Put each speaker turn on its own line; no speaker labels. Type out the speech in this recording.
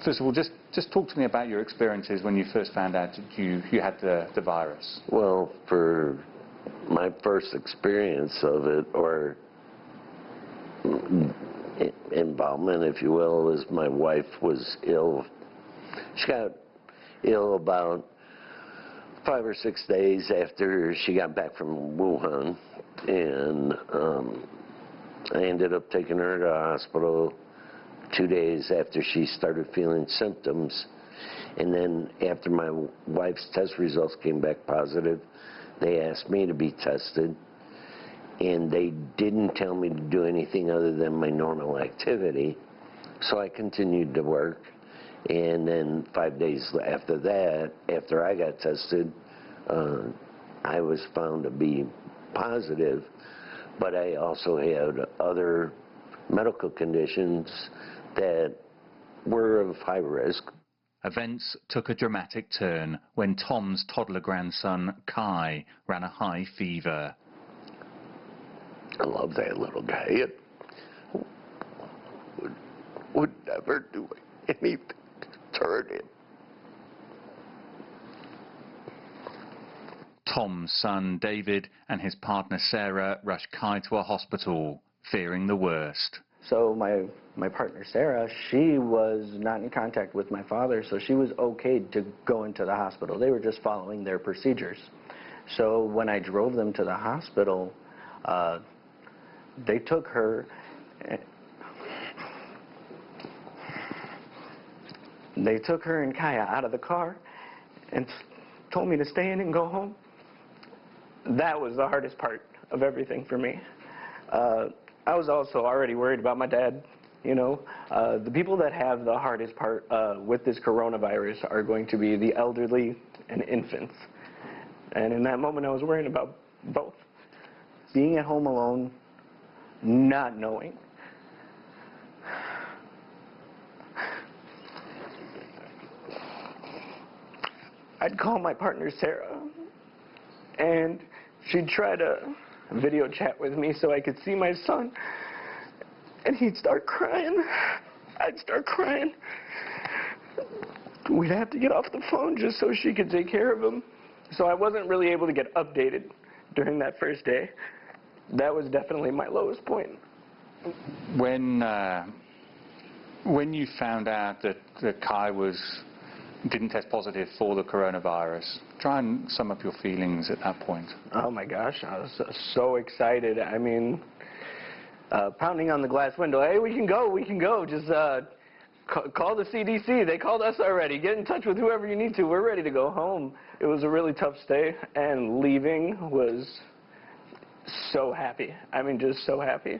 First of all, just talk to me about your experiences when you first found out that you had the virus.
Well, for my first experience of it, or involvement, if you will, was my wife was ill. She got ill about 5 or 6 days after she got back from Wuhan, and I ended up taking her to the hospital 2 days after she started feeling symptoms. And then after my wife's test results came back positive, they asked me to be tested, and they didn't tell me to do anything other than my normal activity. So I continued to work, and then 5 days after that, after I got tested, I was found to be positive, but I also had other medical conditions that were of high risk.
Events took a dramatic turn when Tom's toddler grandson, Kai, ran a high fever.
I love that little guy. It would never do anything to hurt him.
Tom's son, David, and his partner, Sarah, rushed Kai to a hospital, fearing the worst.
So my partner, Sarah, she was not in contact with my father, so she was okay to go into the hospital. They were just following their procedures. So when I drove them to the hospital, they took her and Kaya out of the car and told me to stay in and go home. That was the hardest part of everything for me. I was also already worried about my dad. You know, the people that have the hardest part with this coronavirus are going to be the elderly and infants. And in that moment, I was worrying about both. Being at home alone, not knowing. I'd call my partner, Sarah, and she'd try to video chat with me so I could see my son, and he'd start crying. I'd start crying. We'd have to get off the phone just so she could take care of him. So I wasn't really able to get updated during that first day. That was definitely my lowest point.
When you found out that Kai didn't test positive for the coronavirus, try and sum up your feelings at that point.
Oh my gosh, I was so excited. I mean, pounding on the glass window, hey, we can go, just call the CDC, they called us already, get in touch with whoever you need to, we're ready to go home. It was a really tough stay, and leaving was so happy. I mean, just so happy.